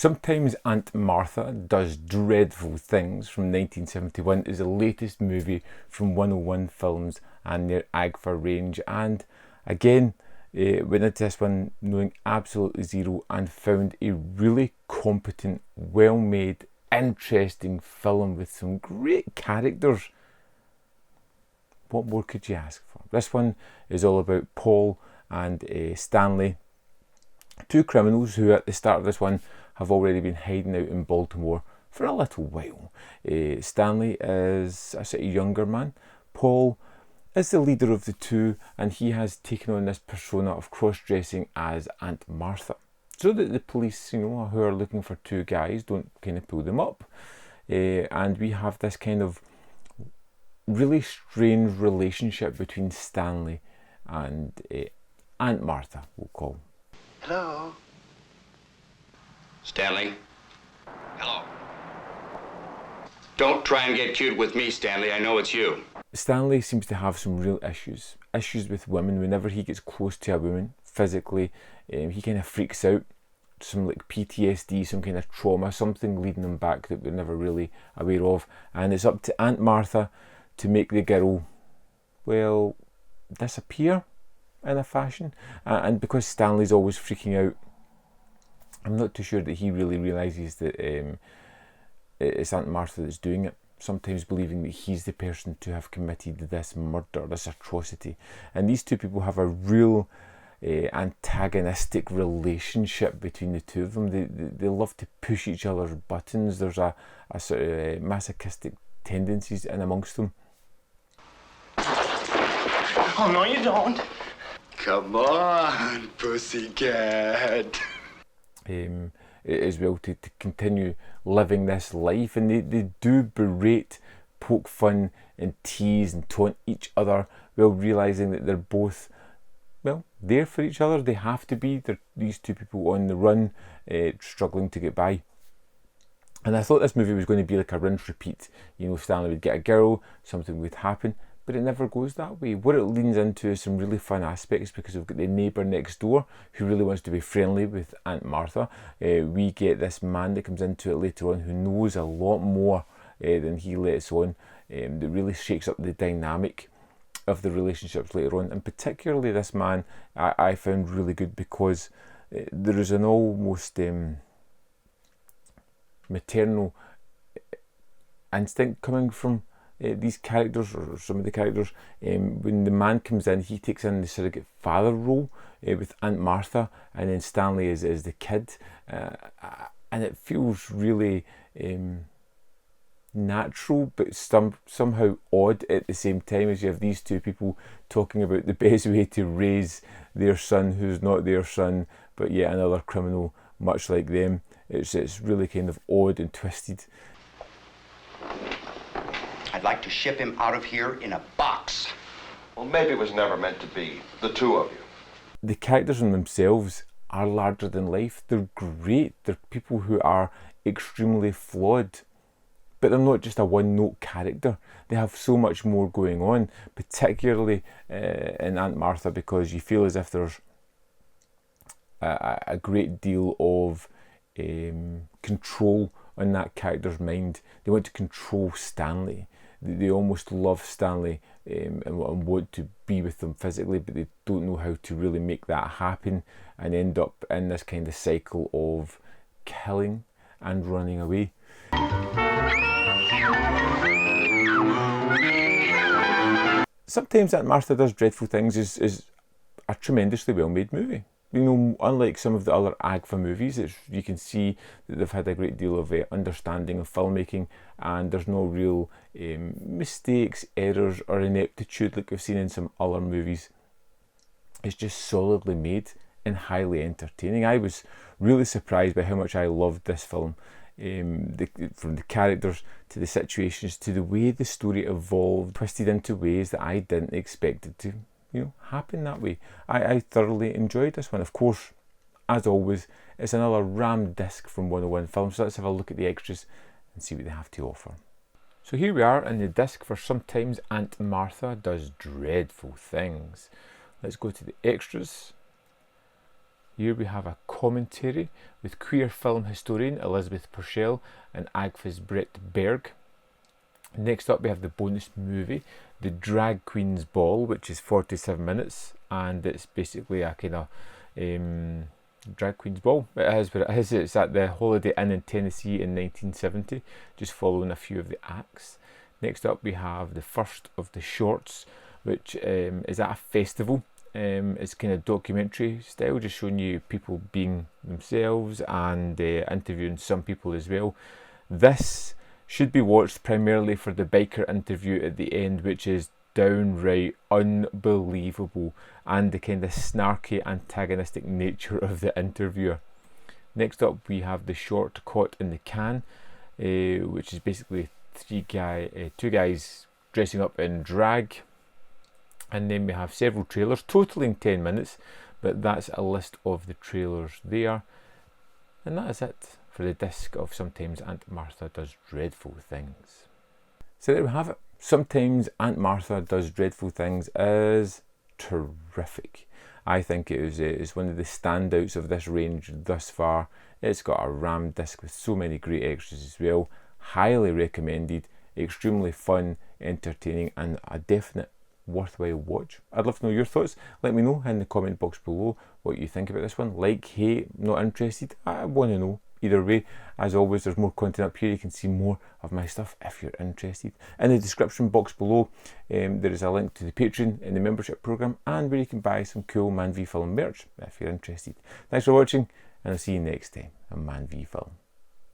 Sometimes Aunt Martha Does Dreadful Things from 1971 is the latest movie from 101 Films and their AGFA range, and again went into this one knowing absolutely zero and found a really competent, well made, interesting film with some great characters. What more could you ask for? This one is all about Paul and Stanley, two criminals who at the start of this one have already been hiding out in Baltimore for a little while. Stanley is a sort of younger man. Paul is the leader of the two, and he has taken on this persona of cross-dressing as Aunt Martha, so that the police, who are looking for two guys, don't kind of pull them up. And we have this kind of really strange relationship between Stanley and Aunt Martha, we'll call. Hello? Stanley? Hello. Don't try and get cute with me, Stanley. I know it's you. Stanley seems to have some real issues with women. Whenever he gets close to a woman physically, he kind of freaks out. Some like PTSD, some kind of trauma, something leading him back that we're never really aware of. And it's up to Aunt Martha to make the girl, well, disappear in a fashion. And because Stanley's always freaking out, I'm not too sure that he really realises that it's Aunt Martha that's doing it, sometimes believing that he's the person to have committed this murder, this atrocity. And these two people have a real antagonistic relationship between the two of them. They love to push each other's buttons. There's a sort of masochistic tendencies in amongst them. Oh, no, you don't. Come on, pussycat. As well to continue living this life, and they do berate, poke fun and tease and taunt each other while realising that they're both, well, there for each other. They have to be. They're these two people on the run, struggling to get by. And I thought this movie was going to be like a rinse repeat. Stanley would get a girl, something would happen, but it never goes that way. What it leans into is some really fun aspects, because we've got the neighbour next door who really wants to be friendly with Aunt Martha. We get this man that comes into it later on who knows a lot more than he lets on, that really shakes up the dynamic of the relationships later on. And particularly this man I found really good, because there is an almost maternal instinct coming from these characters, or some of the characters. When the man comes in, he takes in the surrogate father role with Aunt Martha, and then Stanley is the kid, and it feels really natural, but somehow odd at the same time, as you have these two people talking about the best way to raise their son who's not their son, but yet another criminal much like them. It's really kind of odd and twisted. I'd like to ship him out of here in a box. Well, maybe it was never meant to be, the two of you. The characters in themselves are larger than life. They're great. They're people who are extremely flawed, but they're not just a one-note character. They have so much more going on, particularly in Aunt Martha, because you feel as if there's a great deal of control on that character's mind. They want to control Stanley. They almost love Stanley and want to be with them physically, but they don't know how to really make that happen, and end up in this kind of cycle of killing and running away. Sometimes Aunt Martha Does Dreadful Things is a tremendously well-made movie. Unlike some of the other AGFA movies, you can see that they've had a great deal of understanding of filmmaking, and there's no real mistakes, errors or ineptitude like we've seen in some other movies. It's just solidly made and highly entertaining. I was really surprised by how much I loved this film, from the characters to the situations to the way the story evolved, twisted into ways that I didn't expect it to happen that way. I thoroughly enjoyed this one. Of course, as always, it's another RAM disc from 101 Films, so let's have a look at the extras and see what they have to offer. So here we are in the disc for Sometimes Aunt Martha Does Dreadful Things. Let's go to the extras. Here we have a commentary with queer film historian Elizabeth Purcell and AGFA's Brett Berg. Next up we have the bonus movie, The Drag Queen's Ball, which is 47 minutes, and it's basically a kind of drag queen's ball. It is what it is. It's at the Holiday Inn in Tennessee in 1970, just following a few of the acts. Next up we have the first of the shorts, which is at a festival. It's kind of documentary style, just showing you people being themselves and interviewing some people as well. This should be watched primarily for the biker interview at the end, which is downright unbelievable, and the kind of snarky antagonistic nature of the interviewer. Next up we have the short Caught in the Can, which is basically two guys dressing up in drag. And then we have several trailers totaling 10 minutes, but that's a list of the trailers there. And that is it for the disc of Sometimes Aunt Martha Does Dreadful Things. So there we have it. Sometimes Aunt Martha Does Dreadful Things is terrific. I think it is one of the standouts of this range thus far. It's got a RAM disc with so many great extras as well. Highly recommended, extremely fun, entertaining, and a definite worthwhile watch. I'd love to know your thoughts. Let me know in the comment box below what you think about this one. Like, hate, not interested, I want to know. Either way, as always, there's more content up here. You can see more of my stuff if you're interested. In the description box below, there is a link to the Patreon and the membership program, and where you can buy some cool Man v Film merch if you're interested. Thanks for watching, and I'll see you next time on Man v Film.